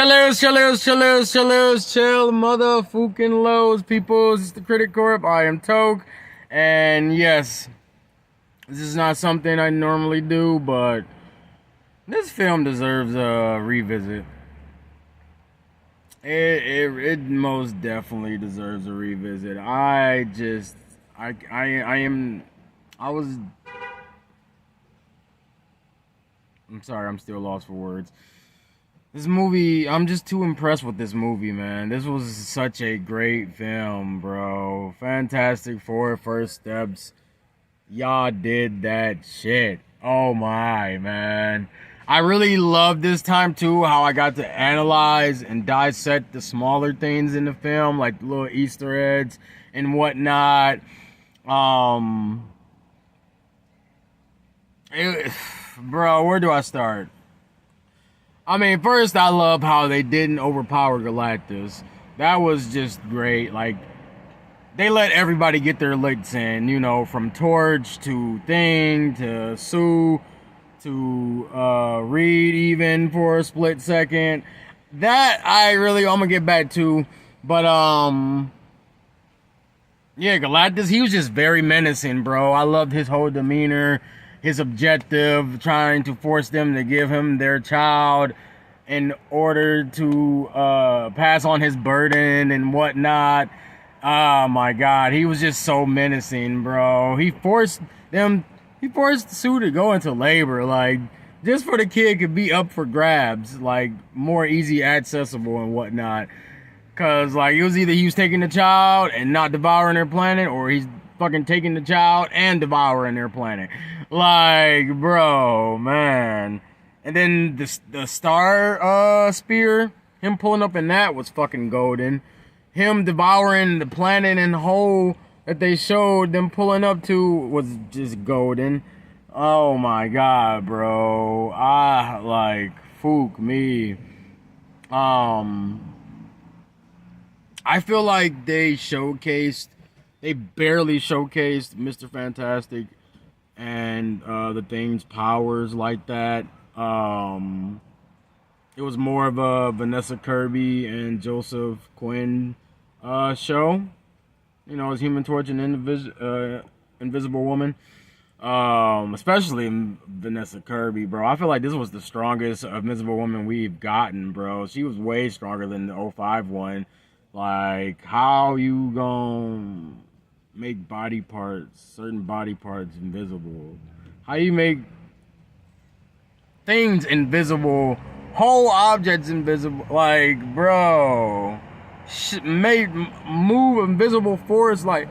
Chill, motherfucking lows, peoples. It's the Critic Corp. I am Toke, and yes, this is not something I normally do, but this film deserves a revisit. It most definitely deserves a revisit. I'm sorry, I'm still lost for words. This movie, I'm just too impressed with this movie, man. This was such a great film, bro. Fantastic Four First Steps. Y'all did that shit. Oh my, man. I really love this time too, how I got to analyze and dissect the smaller things in the film, like the little Easter eggs and whatnot. Bro, where do I start? I mean, first, I love how they didn't overpower Galactus. That was just great. Like, they let everybody get their licks in, you know, from Torch to Thing to Sue to Reed even for a split second. That I'm gonna get back to. But, yeah, Galactus, he was just very menacing, bro. I loved his whole demeanor. His objective, trying to force them to give him their child in order to pass on his burden and whatnot. Oh my God, he was just so menacing, bro. He forced Sue to go into labor, like, just for the kid could be up for grabs, like, more easy accessible and whatnot. Cause, like, it was either he was taking the child and not devouring their planet, or he's fucking taking the child and devouring their planet. Like, bro, man. And then the star spear, him pulling up in that was fucking golden. Him devouring the planet and hole that they showed them pulling up to was just golden. Oh my God, bro. Fook me. I feel like they barely showcased Mr. Fantastic and the Thing's powers like that. It was more of a Vanessa Kirby and Joseph Quinn show. You know, as Human Torch and Invisible Woman. Especially Vanessa Kirby, bro. I feel like this was the strongest Invisible Woman we've gotten, bro. She was way stronger than the 05 one. Like, how you gonna make certain body parts invisible? How you make things invisible, whole objects invisible? Like, bro, move invisible force. Like,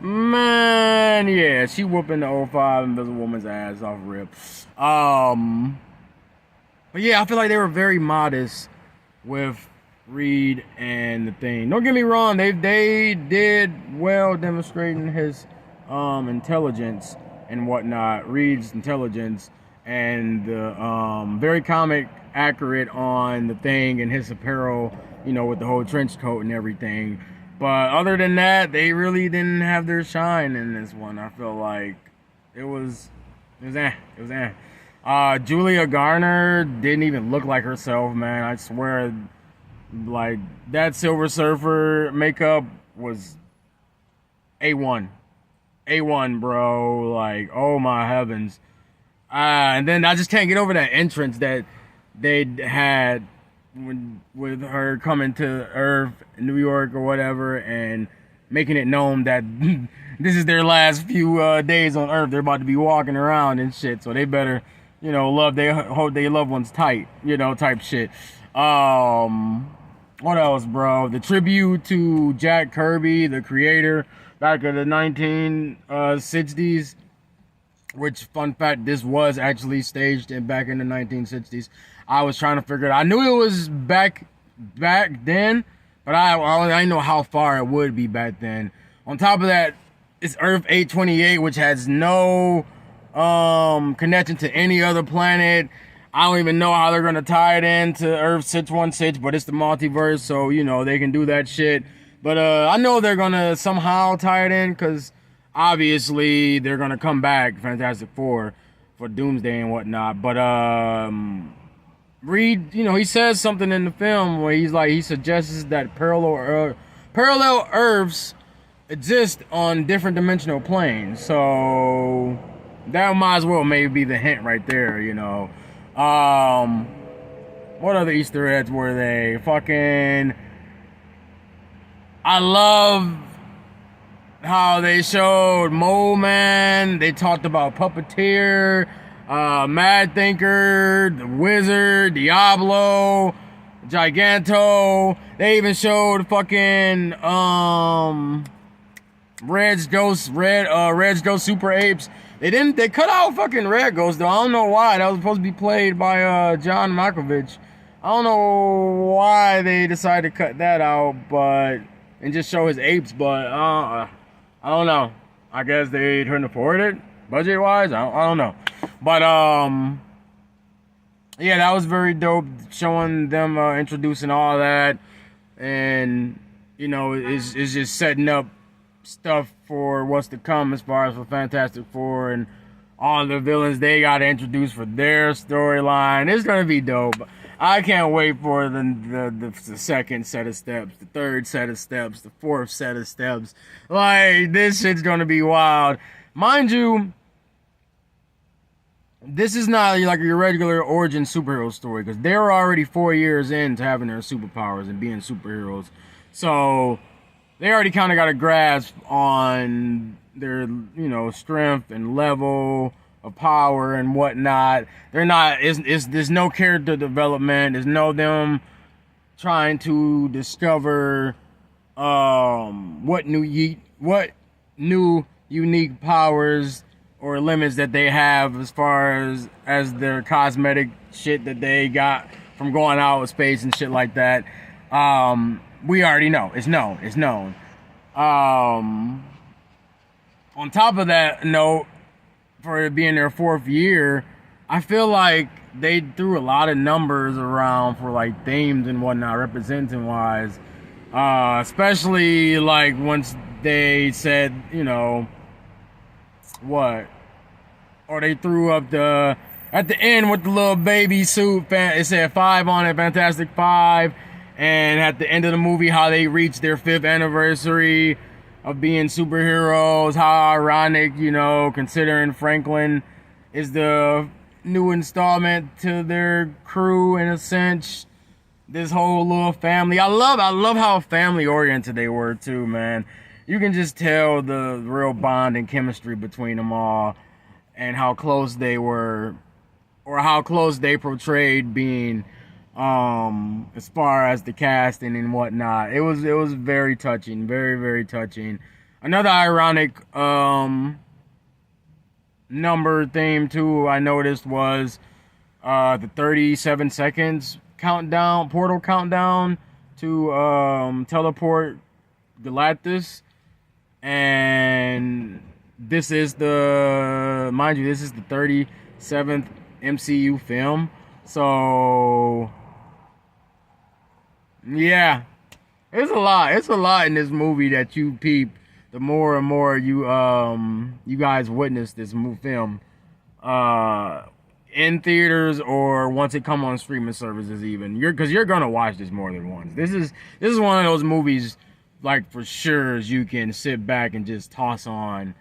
man, yeah, she whooping the 05 Invisible Woman's ass off rip. But yeah, I feel like they were very modest with Reed and the Thing. Don't get me wrong, they did well demonstrating his intelligence and whatnot, Reed's intelligence, and the very comic accurate on the Thing and his apparel, you know, with the whole trench coat and everything. But other than that, they really didn't have their shine in this one. I feel like it was Julia Garner didn't even look like herself, man. I swear. Like, that Silver Surfer makeup was A1, bro. Like, oh my heavens. And then I just can't get over that entrance that they had with her coming to Earth, New York or whatever, and making it known that this is their last few days on Earth. They're about to be walking around and shit, so they better, you know, hold their loved ones tight, you know, type shit. What else, bro? The tribute to Jack Kirby, the creator, back in the 1960s. Which, fun fact, this was actually staged back in the 1960s. I was trying to figure it out. I knew it was back then, but I didn't know how far it would be back then. On top of that, it's Earth 828, which has no connection to any other planet. I don't even know how they're going to tie it into Earth 616, but it's the multiverse, so, you know, they can do that shit. But I know they're going to somehow tie it in, because obviously they're going to come back, Fantastic Four, for Doomsday and whatnot. But read, he says something in the film where he suggests that parallel Earths exist on different dimensional planes. So that might as well maybe be the hint right there. What other Easter eggs were they? I love how they showed Mole Man. They talked about Puppeteer, Mad Thinker, the Wizard, Diablo, Giganto. They even showed fucking Red's Ghost Super Apes. They cut out fucking Red Ghost though. I don't know why. That was supposed to be played by John Malkovich. I don't know why they decided to cut that out, and just show his apes, but I don't know. I guess they couldn't afford it, budget wise. I don't know. But yeah, that was very dope, showing them introducing all that, and it's just setting up stuff for what's to come as far as for Fantastic Four and all the villains they got to introduce for their storyline. It's gonna be dope. I can't wait for the second set of steps, the third set of steps, the fourth set of steps. Like, this shit's gonna be wild. Mind you, this is not like your regular origin superhero story, because they're already 4 years into having their superpowers and being superheroes. So they already kind of got a grasp on their, strength and level of power and whatnot. There's no character development. There's no them trying to discover what new unique powers or limits that they have as far as their cosmetic shit that they got from going out with space and shit like that. We already know. It's known. On top of that note, for it being their 4th year, I feel like they threw a lot of numbers around for like themes and whatnot, representing wise. Especially like once they said, what? Or they threw up at the end with the little baby suit, it said 5 on it, Fantastic Five. And at the end of the movie, how they reached their 5th anniversary of being superheroes. How ironic, considering Franklin is the new installment to their crew in a sense. This whole little family. I love how family oriented they were too, man. You can just tell the real bond and chemistry between them all, and how close they were, or how close they portrayed being. As far as the casting and whatnot, it was very touching, very, very touching. Another ironic number theme too I noticed was the 37 seconds portal countdown to teleport Galactus. And this is the 37th MCU film. So yeah, it's a lot in this movie that you peep. The more and more you guys witness this film in theaters, or once it come on streaming services, even because you're gonna watch this more than once. This is one of those movies, like, for sure, you can sit back and just toss on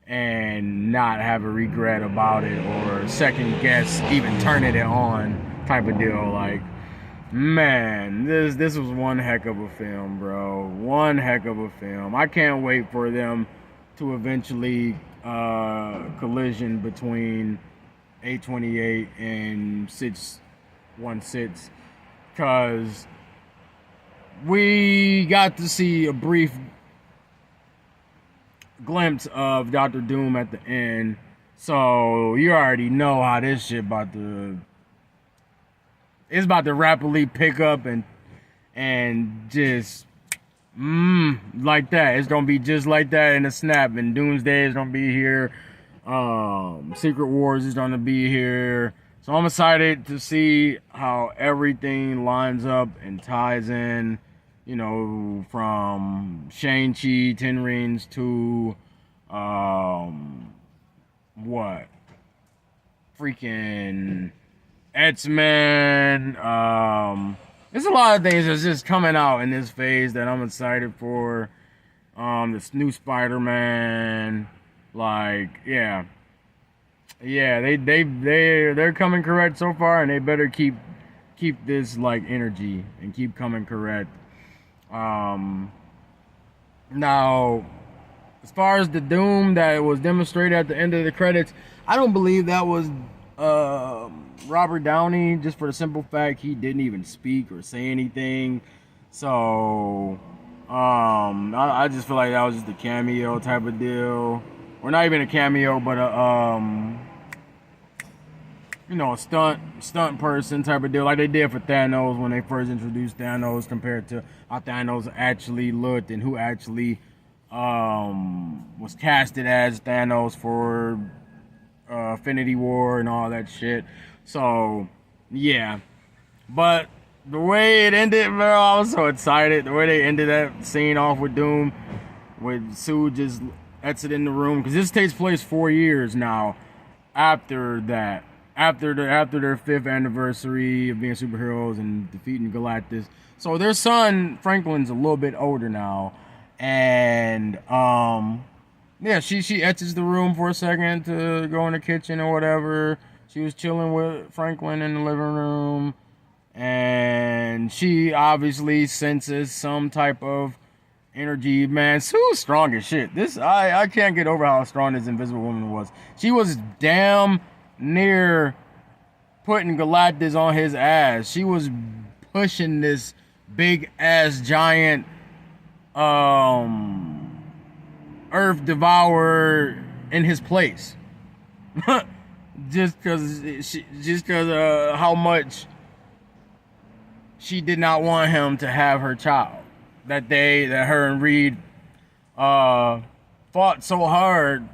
and not have a regret about it, or second guess even turning it on type of deal. Like, man, this was one heck of a film, bro. One heck of a film. I can't wait for them to eventually collision between 828 and 616, because we got to see a brief glimpse of Doctor Doom at the end, so you already know how this shit it's about to rapidly pick up and just like that. It's gonna be just like that in a snap. And Doomsday is gonna be here. Secret Wars is gonna be here. So I'm excited to see how everything lines up and ties in. From Shang-Chi, Ten Rings to what? Freaking X-Men. There's a lot of things that's just coming out in this phase that I'm excited for. This new Spider-Man. Like, yeah. Yeah, they're coming correct so far, and they better keep this like energy and keep coming correct. Now, as far as the Doom that was demonstrated at the end of the credits, I don't believe that was Robert Downey, just for the simple fact he didn't even speak or say anything. So I just feel like that was just a cameo type of deal. Or not even a cameo, but a a stunt person type of deal, like they did for Thanos when they first introduced Thanos, compared to how Thanos actually looked and who actually was casted as Thanos for Infinity War and all that shit. So yeah, but the way it ended, bro, I was so excited. The way they ended that scene off with Doom, with Sue just exiting the room, because this takes place 4 years now after that. After their 5th anniversary of being superheroes and defeating Galactus. So their son Franklin's a little bit older now, and yeah, she exits the room for a second to go in the kitchen or whatever. She was chilling with Franklin in the living room, and she obviously senses some type of energy. Man, Sue's strong as shit. I can't get over how strong this Invisible Woman was. She was damn near putting Galactus on his ass. She was pushing this big ass giant Earth Devourer in his place. just because how much she did not want him to have her child that her and Reed fought so hard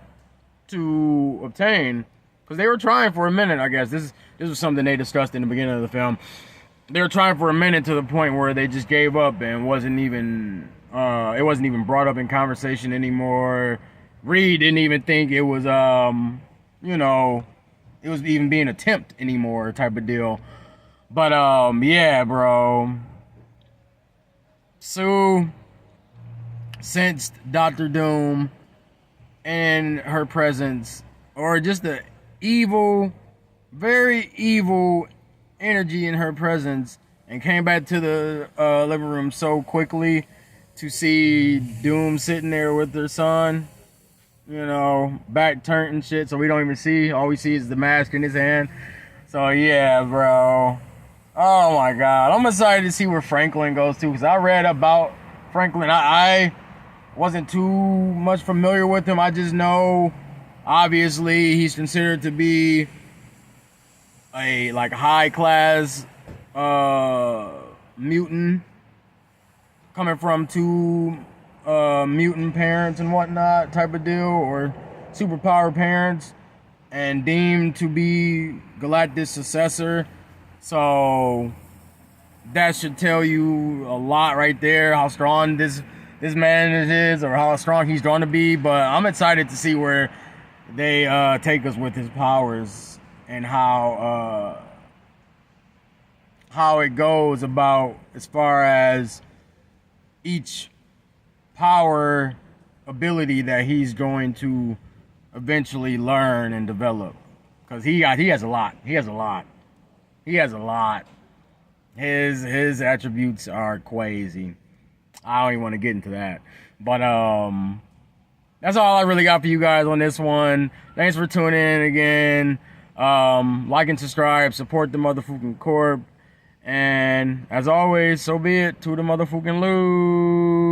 to obtain. Because they were trying for a minute, I guess. This was something they discussed in the beginning of the film. They were trying for a minute to the point where they just gave up and it wasn't even brought up in conversation anymore. Reed didn't even think it was it was even being attempted anymore, type of deal. But yeah, bro. Sue sensed Dr. Doom in her presence, or just the evil, very evil energy in her presence, and came back to the living room so quickly to see Doom sitting there with her son, back turned and shit, so we don't even see. All we see is the mask in his hand. So yeah, bro. Oh my god. I'm excited to see where Franklin goes to, because I read about Franklin. I wasn't too much familiar with him. I just know, obviously, he's considered to be a high class mutant, coming from two mutant parents and whatnot, type of deal, or superpower parents, and deemed to be Galactus' successor. So that should tell you a lot right there, how strong this man is, or how strong he's going to be. But I'm excited to see where they take us with his powers, and how it goes about as far as each power ability that he's going to eventually learn and develop, because he has a lot. His attributes are crazy. I don't even want to get into that, but that's all I really got for you guys on this one. Thanks for tuning in again. Like and subscribe, support the motherfucking corp, and as always, so be it. To the motherfucking loo.